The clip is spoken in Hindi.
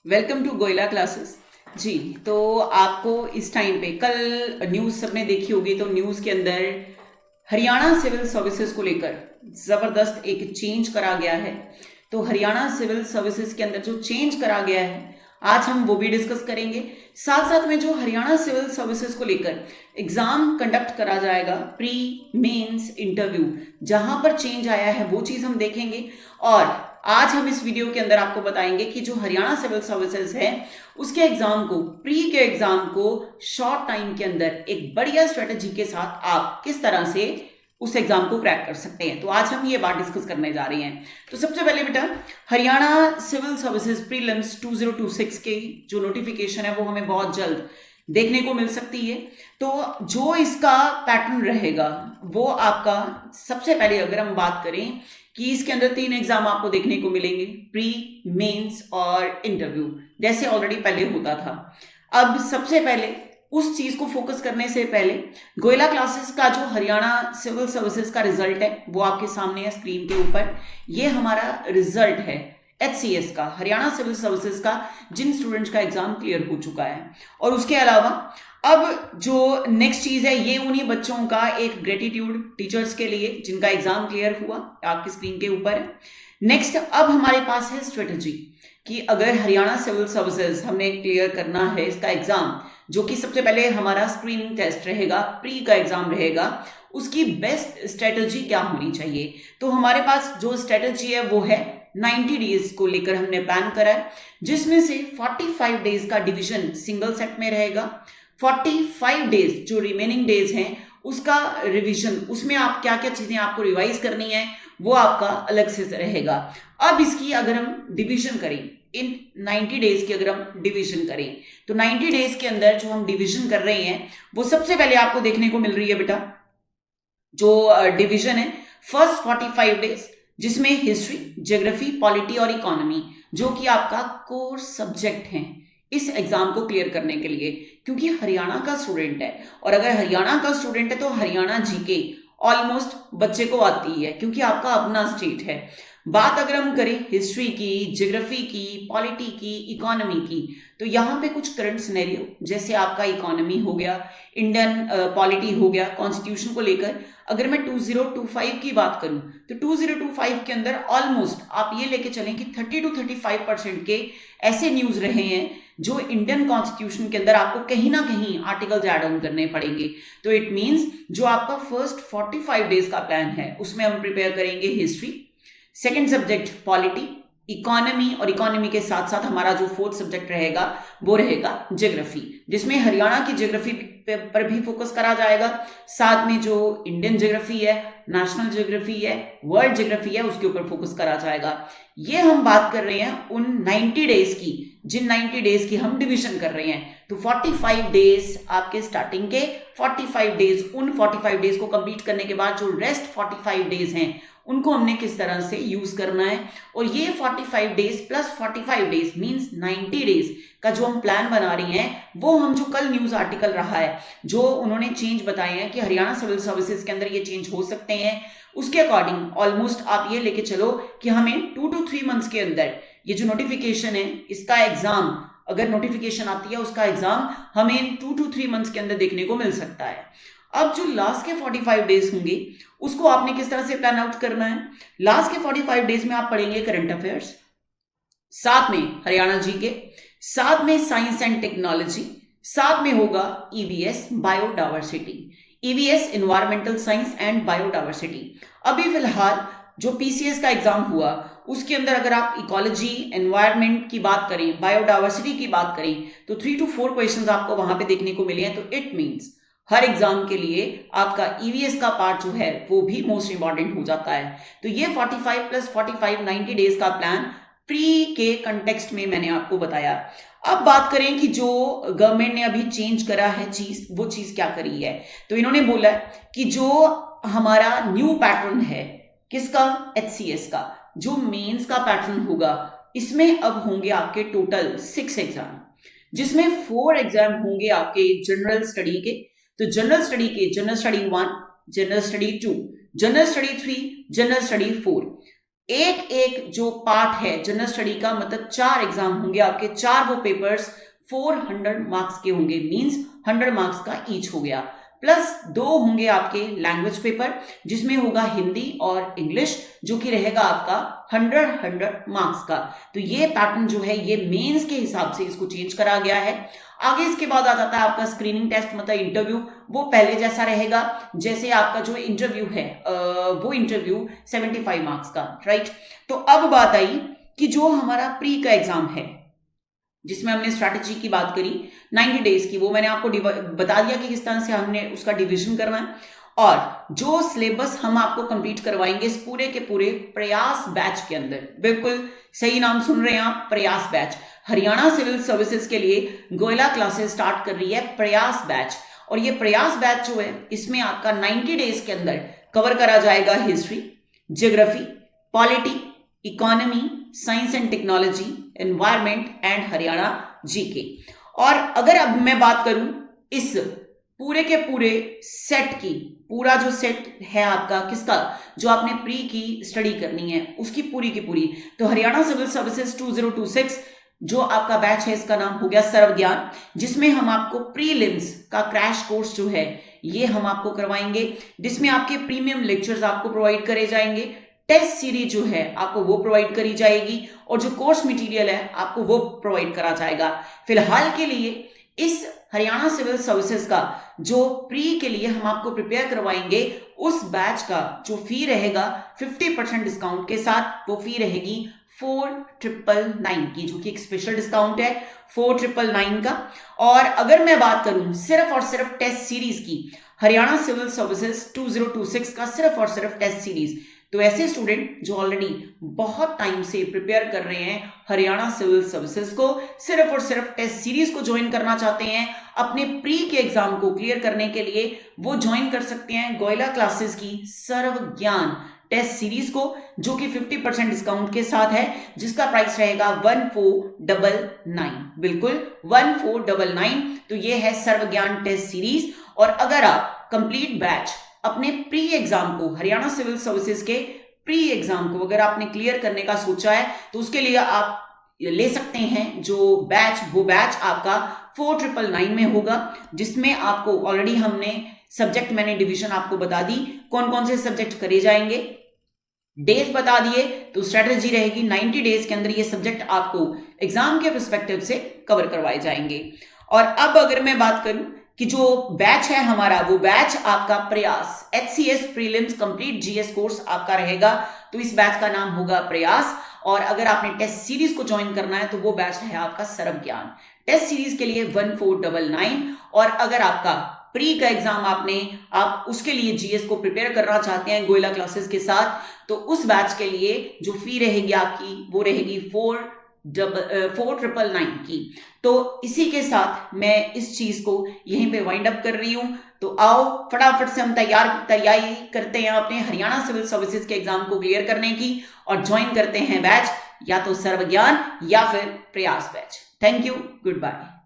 Welcome to Goyla classes. जी, तो आपको इस टाइम पे कल न्यूज़ सबने देखी होगी, तो न्यूज़ के अंदर हरियाणा सिविल सर्विसेज को लेकर ज़बरदस्त एक चेंज करा गया है। तो हरियाणा सिविल सर्विसेज के अंदर जो चेंज करा गया है, आज हम वो भी डिस्कस करेंगे। साथ साथ में जो हरियाणा सिविल सर्विसेज को लेकर एग्जाम कंडक्ट करा जाएगा, प्री मेंस इंटरव्यू, जहां पर चेंज आया है वो चीज़ हम देखेंगे। और आज हम इस वीडियो के अंदर आपको बताएंगे कि जो हरियाणा सिविल सर्विसेज है उसके एग्जाम को, प्री के एग्जाम को शॉर्ट टाइम के अंदर एक बढ़िया स्ट्रेटेजी के साथ आप किस तरह से उस एग्जाम को क्रैक कर सकते हैं। तो आज हम ये बात डिस्कस करने जा रहे हैं। तो सबसे पहले बेटा, हरियाणा सिविल सर्विसेज प्रीलिम्स 2026 की जो नोटिफिकेशन है वो हमें बहुत जल्द देखने को मिल सकती है। तो जो इसका पैटर्न रहेगा वो आपका, सबसे पहले अगर हम बात करें कि इसके अंदर 3 एग्जाम आपको देखने को मिलेंगे, प्री, मेंस और इंटरव्यू, जैसे ऑलरेडी पहले होता था। अब सबसे पहले उस चीज को फोकस करने से पहले गोयला क्लासेस का जो हरियाणा सिविल सर्विसेज का रिजल्ट है वो आपके सामने है स्क्रीन के ऊपर। ये हमारा रिजल्ट है HCS का, हरियाणा सिविल सर्विसेज का, जिन स्टूडेंट्स का एग्जाम क्लियर हो चुका है। और उसके अलावा अब जो नेक्स्ट चीज है, ये उन्हीं बच्चों का एक ग्रेटिट्यूड टीचर्स के लिए जिनका एग्जाम क्लियर हुआ, आपकी स्क्रीन के ऊपर है। नेक्स्ट अब हमारे पास है स्ट्रेटजी कि अगर हरियाणा सिविल सर्विसेज हमने क्लियर करना है इसका एग्जाम, जो कि सबसे पहले हमारा स्क्रीनिंग टेस्ट रहेगा, प्री का एग्जाम रहेगा, उसकी बेस्ट स्ट्रेटजी क्या होनी चाहिए। तो हमारे पास जो स्ट्रेटजी है वो है 90 डेज को लेकर हमने प्लान करा है, जिसमें से 45 डेज का डिवीजन सिंगल सेट में रहेगा। 45 डेज जो रिमेनिंग डेज हैं उसका रिवीजन, उसमें आप क्या क्या चीजें आपको रिवाइज करनी है वो आपका अलग से रहेगा। अब इसकी अगर हम डिवीजन करें, इन 90 डेज की अगर हम डिवीजन करें, तो 90 डेज के अंदर जो हम डिवीजन कर रहे हैं वो सबसे पहले आपको देखने को मिल रही है बेटा, जो डिवीजन है फर्स्ट 45 डेज, जिसमें हिस्ट्री, ज्योग्राफी, पॉलिटी और इकोनॉमी, जो कि आपका कोर सब्जेक्ट है इस एग्जाम को क्लियर करने के लिए, क्योंकि हरियाणा का स्टूडेंट है। और अगर हरियाणा का स्टूडेंट है तो हरियाणा जीके ऑलमोस्ट बच्चे को आती है, क्योंकि आपका अपना स्टेट है। बात अगर हम करें हिस्ट्री की, ज्योग्राफी की, पॉलिटी की, इकोनॉमी की, तो यहाँ पे कुछ करंट सिनेरियो, जैसे आपका इकोनॉमी हो गया, इंडियन पॉलिटी हो गया, कॉन्स्टिट्यूशन को लेकर अगर मैं 2025 की बात करूं, तो 2025 के अंदर ऑलमोस्ट आप ये लेके चलें कि 30 to 35% के ऐसे न्यूज रहे हैं जो इंडियन कॉन्स्टिट्यूशन के अंदर आपको कहीं ना कहीं आर्टिकल्स ऐड ऑन करने पड़ेंगे। तो इट मींस जो आपका फर्स्ट 45 डेज का प्लान है उसमें हम प्रिपेयर करेंगे history, second subject polity, economy, और इकोनॉमी के साथ साथ हमारा जो फोर्थ सब्जेक्ट रहेगा वो रहेगा ज्योग्राफी, जिसमें हरियाणा की ज्योग्राफी पर भी फोकस करा जाएगा। साथ में जो इंडियन ज्योग्राफी है, नेशनल ज्योग्राफी है, वर्ल्ड ज्योग्राफी है, उसके ऊपर फोकस करा जाएगा। ये हम बात कर रहे हैं उन 90 डेज की, जिन 90 डेज की हम डिवीजन कर रहे हैं। तो 45 डेज आपके स्टार्टिंग के, 45 डेज, उन 45 डेज को कंप्लीट करने के बाद जो रेस्ट 45 डेज हैं उनको हमने किस तरह से यूज करना है। और ये 45 days plus 45 days means 90 days का जो हम प्लान बना रही हैं, वो हम जो कल न्यूज आर्टिकल रहा है, जो उन्होंने चेंज बताए हैं कि हरियाणा सिविल सर्विसेज के अंदर ये चेंज हो सकते हैं, उसके अकॉर्डिंग ऑलमोस्ट आप ये लेके चलो कि हमें 2 to 3 मंथ्स के अंदर ये जो नोटिफिकेशन है इसका एग्जाम, अगर नोटिफिकेशन आती है उसका एग्जाम हमें 2 to 3 मंथ्स के अंदर देखने को मिल सकता है। अब जो लास्ट के 45 डेज होंगे उसको आपने किस तरह से प्लान आउट करना है। लास्ट के 45 डेज में आप पढ़ेंगे करंट अफेयर्स, साथ में हरियाणा जीके, साथ में साइंस एंड टेक्नोलॉजी, साथ में होगा EVS biodiversity, EVS environmental science and biodiversity. अभी फिलहाल जो पीसीएस का एग्जाम हुआ उसके अंदर अगर आप इकोलॉजी, एनवायरमेंट की बात करें, बायोडायवर्सिटी की बात करें, तो 3 to 4 क्वेश्चंस आपको वहां पे देखने को मिले हैं। तो इट मींस हर एग्जाम के लिए आपका ईवीएस का पार्ट जो है वो भी मोस्ट इंपॉर्टेंट हो जाता है। तो ये 45 प्लस 45 90 डेज का प्लान प्री के कंटेक्स्ट में मैंने आपको बताया। अब बात करें कि जो गवर्नमेंट ने अभी चेंज करा है चीज, वो चीज क्या करी है। तो इन्होंने बोला कि जो हमारा न्यू पैटर्न है किसका, HCS का, जो मेंस का पैटर्न होगा, इसमें अब होंगे आपके टोटल 6 एग्जाम, जिसमें 4 एग्जाम होंगे आपके जनरल स्टडी के। तो जनरल स्टडी के general study 1, general study 2, general study 3, general study 4, एक एक जो पार्ट है जनरल स्टडी का, मतलब 4 एग्जाम होंगे आपके, 4 वो पेपर्स 400 मार्क्स के होंगे, मींस 100 मार्क्स का ईच हो गया, प्लस 2 होंगे आपके लैंग्वेज पेपर जिसमें होगा हिंदी और इंग्लिश, जो कि रहेगा आपका 100 मार्क्स का। तो ये पैटर्न जो है ये मेंस के हिसाब से इसको चेंज करा गया है। आगे इसके बाद आ जाता है आपका स्क्रीनिंग टेस्ट, मतलब इंटरव्यू, वो पहले जैसा रहेगा, जैसे आपका जो इंटरव्यू है वो इंटरव्यू 75 मार्क्स का, राइट। तो अब बात आई कि जो हमारा प्री का एग्जाम है जिसमें हमने स्ट्रैटेजी की बात करी 90 डेज की, वो मैंने आपको बता दिया कि किस तरह से हमने उसका डिवीजन करना है, और जो सिलेबस हम आपको कंप्लीट करवाएंगे इस पूरे के पूरे प्रयास बैच के अंदर, बिल्कुल सही नाम सुन रहे हैं आप, प्रयास बैच। हरियाणा सिविल सर्विसेज के लिए गोयला क्लासेस स्टार्ट कर रही है प्रयास बैच, और ये प्रयास बैच जो है इसमें आपका 90 डेज के अंदर कवर करा जाएगा history, geography, polity, economy, science and technology, environment and Haryana GK. और अगर अब मैं बात करूं इस पूरे के पूरे सेट की, पूरा जो सेट है आपका किसका, जो आपने प्री की स्टडी करनी है उसकी पूरी की पूरी, तो हरियाणा सिविल सर्विसेज 2026 जो आपका बैच है इसका नाम हो गया सर्व ज्ञान, जिसमें हम आपको प्रीलिम्स का क्रैश कोर्स जो है ये हम आपको करवाएंगे, जिसमें आपके प्रीमियम लेक्चर्स आपको प्रोवाइड करे जाएंगे, टेस्ट सीरीज जो है आपको वो प्रोवाइड करी जाएगी, और जो कोर्स मटेरियल है आपको वो प्रोवाइड करा जाएगा। फिलहाल के लिए इस हरियाणा सिविल सर्विसेज का जो प्री के लिए हम आपको प्रिपेयर करवाएंगे उस बैच का जो फी रहेगा 50% डिस्काउंट के साथ, वो फी रहेगी 4999 की, जो कि एक स्पेशल डिस्काउंट है 4999 का। और अगर मैं बात करूं सिर्फ और सिर्फ टेस्ट सीरीज की, हरियाणा सिविल सर्विसेज 2026 का सिर्फ और सिर्फ टेस्ट सीरीज, तो ऐसे स्टूडेंट जो ऑलरेडी बहुत टाइम से प्रिपेयर कर रहे हैं हरियाणा सिविल सर्विसेज को, सिर्फ और सिर्फ टेस्ट सीरीज को ज्वाइन करना चाहते हैं अपने प्री के एग्जाम को क्लियर करने के लिए, वो ज्वाइन कर सकते हैं गोयला क्लासेस की सर्व ज्ञान टेस्ट सीरीज को, जो कि 50% डिस्काउंट के साथ है, जिसका प्राइस रहेगा 1499, बिल्कुल 1499। तो ये है सर्व ज्ञान टेस्ट सीरीज। और अगर आप कंप्लीट बैच अपने प्री एग्जाम को, हरियाणा सिविल सर्विसेज के प्री एग्जाम को अगर आपने क्लियर करने का सोचा है, तो उसके लिए आप ले सकते हैं जो बैच, वो बैच आपका 4999 में होगा, जिसमें आपको ऑलरेडी हमने सब्जेक्ट, मैंने डिवीजन आपको बता दी, कौन कौन से सब्जेक्ट करे जाएंगे, डेज बता दिए। तो स्ट्रेटेजी रहेगी 90 डेज के अंदर ये सब्जेक्ट आपको एग्जाम के पर्सपेक्टिव से कवर करवाए जाएंगे। और अब अगर मैं बात करूं कि जो बैच है हमारा, वो बैच आपका प्रयास HCS prelims complete GS course आपका रहेगा, तो इस बैच का नाम होगा प्रयास। और अगर आपने टेस्ट सीरीज को ज्वाइन करना है तो वो बैच है आपका सर्व ज्ञान, टेस्ट सीरीज के लिए 1499। और अगर आपका प्री का एग्जाम आप उसके लिए GS को प्रिपेयर करना चाहते हैं गोयला क्लासेस के साथ, तो उस बैच के लिए जो फी रहेगी आपकी वो रहेगी 4999 की। तो इसी के साथ मैं इस चीज को यहीं पे वाइंड अप कर रही हूं। तो आओ फटाफट से हम तैयारी करते हैं अपने हरियाणा सिविल सर्विसेज के एग्जाम को क्लियर करने की, और ज्वाइन करते हैं बैच या तो सर्व ज्ञान या फिर Prayas batch. Thank you, good bye.